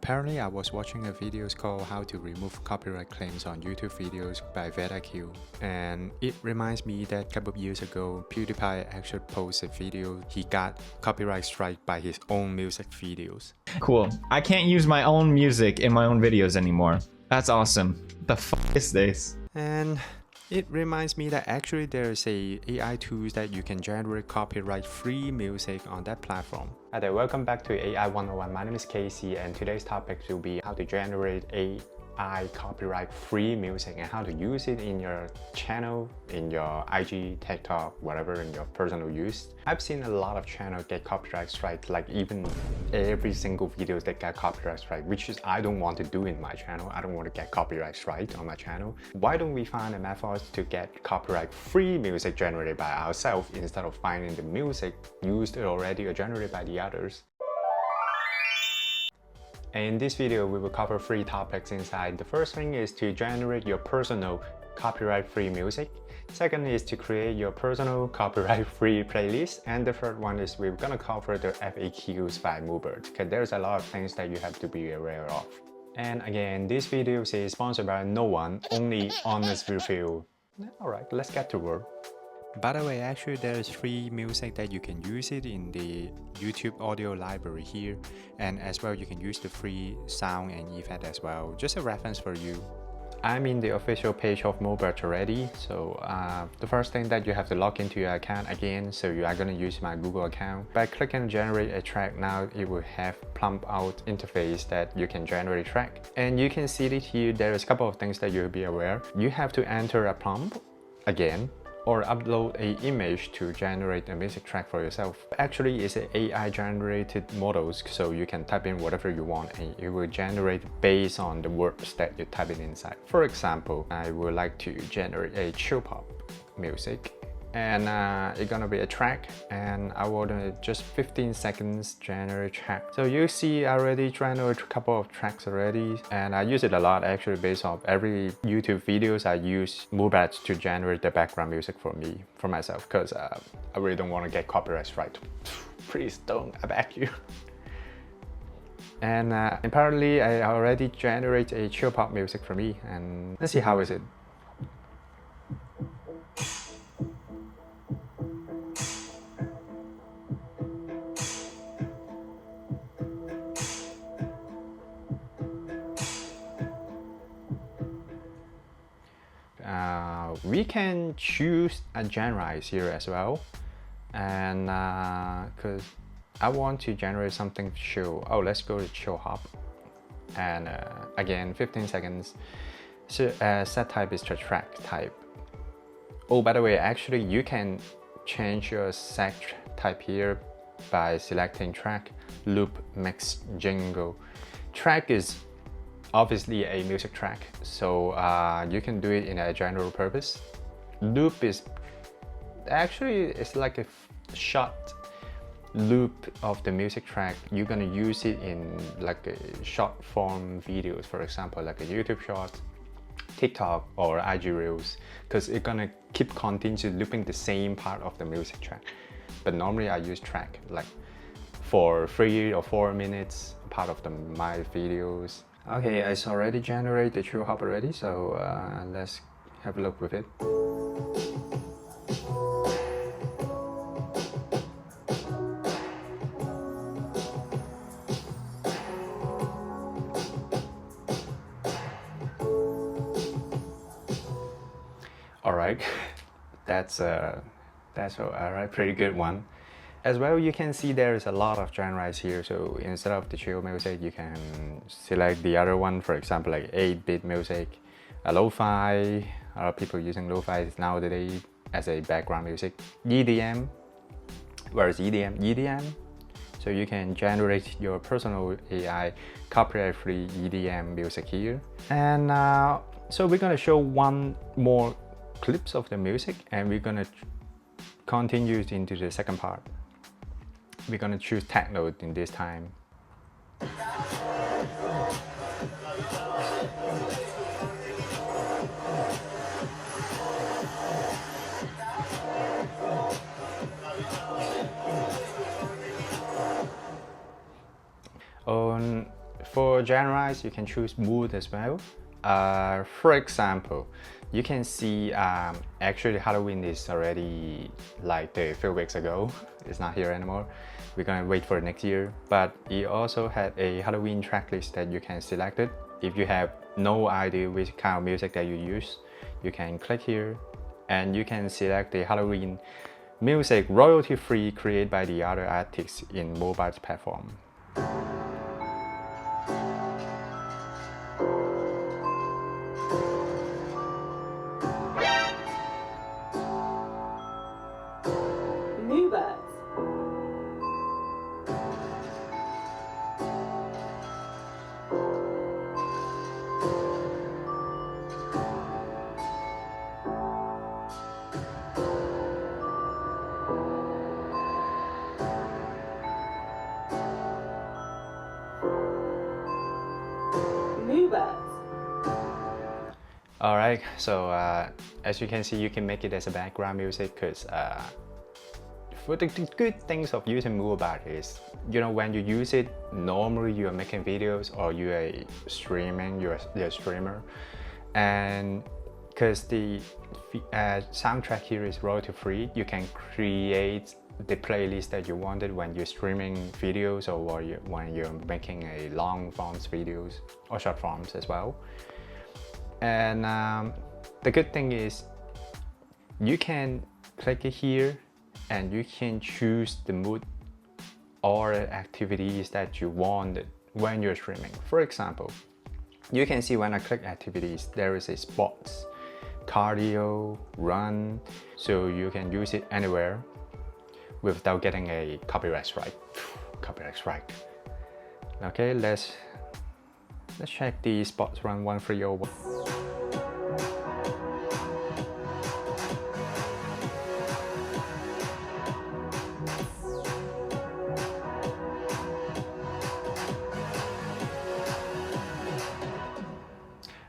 Apparently, I was watching a video called How to Remove Copyright Claims on YouTube Videos by VetIQ, and it reminds me that a couple of years ago, PewDiePie actually posted a video he got copyright strike by his own music videos. Cool. I can't use my own music in my own videos anymore. That's awesome. The f is this? And it reminds me that actually there's a AI tools that you can generate copyright-free music on that platform. Hi there, welcome back to AI 101. My name is Casey, and today's topic will be how to generate AI copyright-free music and how to use it in your channel, in your IG, TikTok, whatever, in your personal use. I've seen a lot of channels get copyright strike, like even every single videos that get copyright strike, which is I don't want to do in my channel. I don't want to get copyright strike on my channel. Why don't we find a method to get copyright-free music generated by ourselves instead of finding the music used already or generated by the others? In this video, we will cover 3 topics inside. The first thing is to generate your personal copyright-free music. Second is to create your personal copyright-free playlist. And the third one is we're gonna cover the FAQs by Mubert, because there's a lot of things that you have to be aware of. And again, this video is sponsored by no one, only honest review. Alright, let's get to work. By the way, actually there is free music that you can use it in the YouTube audio library here, and as well you can use the free sound and effect as well. Just a reference for you. I'm in the official page of Mubert already, so the first thing that you have to log into your account again, so you are going to use my Google account. By clicking generate a track, now it will have plump out interface that you can generate a track. And you can see it here, there is a couple of things that you'll be aware. You have to enter a prompt again, or upload an image to generate a music track for yourself. Actually, it's an AI generated models, so you can type in whatever you want and it will generate based on the words that you type in inside. For example, I would like to generate a chill pop music, and it's gonna be a track, and I want to just 15 seconds generate track. So you see I already generated a couple of tracks already, and I use it a lot actually. Based on every YouTube videos, I use Mubert to generate the background music for myself, because I really don't want to get copyright strike. Please don't, I beg you. And apparently I already generate a chill pop music for me, and let's see how is it. We can choose a genre here as well, and because I want to generate something chill. Oh, let's go to chill hop, and again 15 seconds. So set type is the track type. Oh, by the way, actually you can change your set type here by selecting track, loop, mix, jingle. Track is obviously a music track, so you can do it in a general purpose. Loop is actually, it's like a short loop of the music track. You're gonna use it in like a short form videos, for example like a YouTube short, TikTok or IG Reels, because it's gonna keep continuously looping the same part of the music track. But normally I use track like for 3 or 4 minutes part of my videos. Okay, it's already generated the chill hop already, so let's have a look with it. Alright, that's alright, pretty good one. As well, you can see there is a lot of genres here, so instead of the chill music, you can select the other one, for example like 8-bit music, a lo-fi. A lot of people using lo-fi nowadays as a background music. EDM, where is EDM? EDM, so you can generate your personal AI copyright-free EDM music here. And so we're gonna show one more clips of the music, and we're gonna continue into the second part. We're gonna choose techno in this time. for genres, you can choose mood as well. For example, you can see actually Halloween is already like a few weeks ago. It's not here anymore. We're gonna wait for next year. But it also had a Halloween track list that you can select it. If you have no idea which kind of music that you use, you can click here and you can select the Halloween music royalty-free created by the other artists in Mubert platform. Mubert. Mubert. Alright, so as you can see, you can make it as a background music because for the good things of using Mubert is, you know, when you use it, normally you are making videos or you are streaming, you're a streamer, and because the soundtrack here is royalty free, you can create the playlist that you wanted when you're streaming videos or when you're making a long forms videos or short forms as well. And the good thing is you can click it here and you can choose the mood or activities that you want when you're streaming. For example, you can see when I click activities, there is a sports, cardio, run, so you can use it anywhere without getting a copyright strike. Copyright strike. Okay, let's check the sports run 130.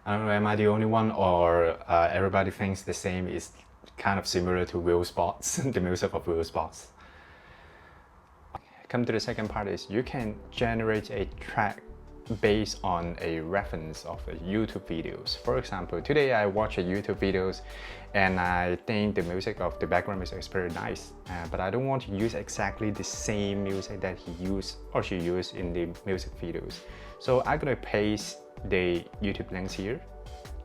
I don't know, am I the only one or everybody thinks the same is kind of similar to Wheel Spots, the music of Wheel Spots. Come to the second part is you can generate a track based on a reference of a YouTube videos. For example, today I watch a YouTube videos and I think the music of the background music is very nice, but I don't want to use exactly the same music that he used or she used in the music videos. So I'm gonna paste the YouTube links here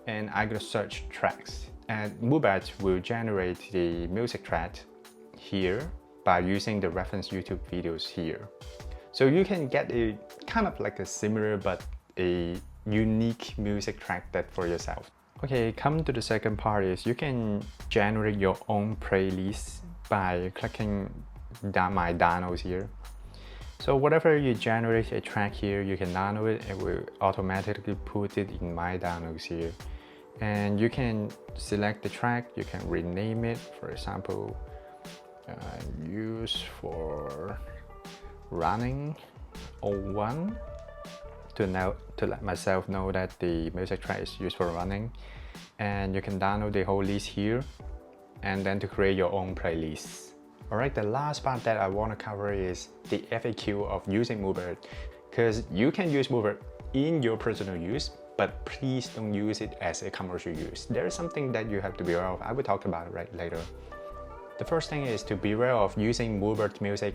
and I'm gonna search tracks, and Mubert will generate the music track here by using the reference YouTube videos here. So you can get a kind of like a similar but a unique music track that for yourself. Okay, come to the second part is you can generate your own playlist by clicking my downloads here. So whatever you generate a track here, you can download it and it will automatically put it in my downloads here. And you can select the track, you can rename it, for example, use for running 01 to let myself know that the music track is used for running. And you can download the whole list here and then to create your own playlist. Alright, the last part that I want to cover is the FAQ of using Mubert, because you can use Mubert in your personal use, but please don't use it as a commercial use. There is something that you have to be aware of. I will talk about it right later. The first thing is to be aware of using Mubert music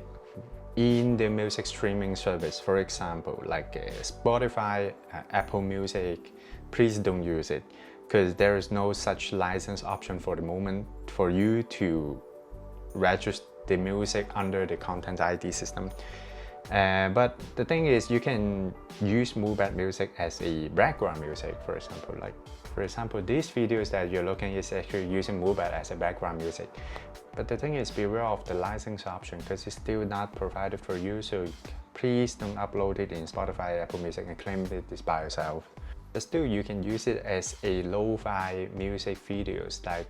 in the music streaming service. For example, like Spotify, Apple Music, please don't use it because there is no such license option for the moment for you to register the music under the Content ID system. But the thing is, you can use Mubert music as a background music, for example, these videos that you're looking is actually using Mubert as a background music. But the thing is, beware of the license option because it's still not provided for you, so please don't upload it in Spotify, Apple Music and claim it is by yourself. But still, you can use it as a lo-fi music videos like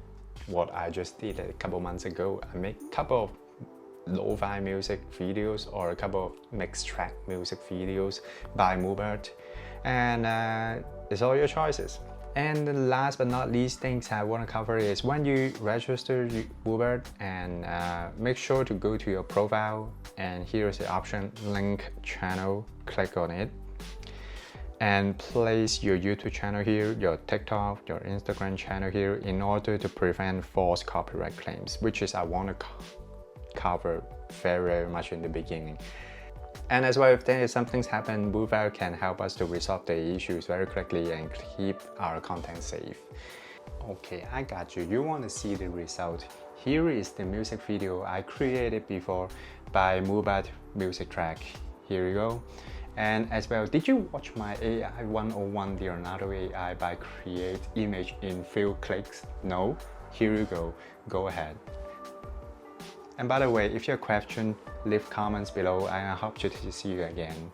what I just did a couple months ago. I made a couple of lo-fi music videos or a couple of mixed track music videos by Mubert, and it's all your choices. And the last but not least things I want to cover is when you register Mubert, and make sure to go to your profile, and here is the option link channel, click on it. and place your YouTube channel here, your TikTok, your Instagram channel here in order to prevent false copyright claims, which is I want to cover very much in the beginning. And as well, if there is something's happened, Mubert can help us to resolve the issues very quickly and keep our content safe. Okay, I got you. You want to see the result. Here is the music video I created before by Mubert music track. Here you go. And as well, did you watch my AI 101 Leonardo AI by create image in few clicks? No? Here you go. Go ahead. And by the way, if you have a question, leave comments below and I hope to see you again.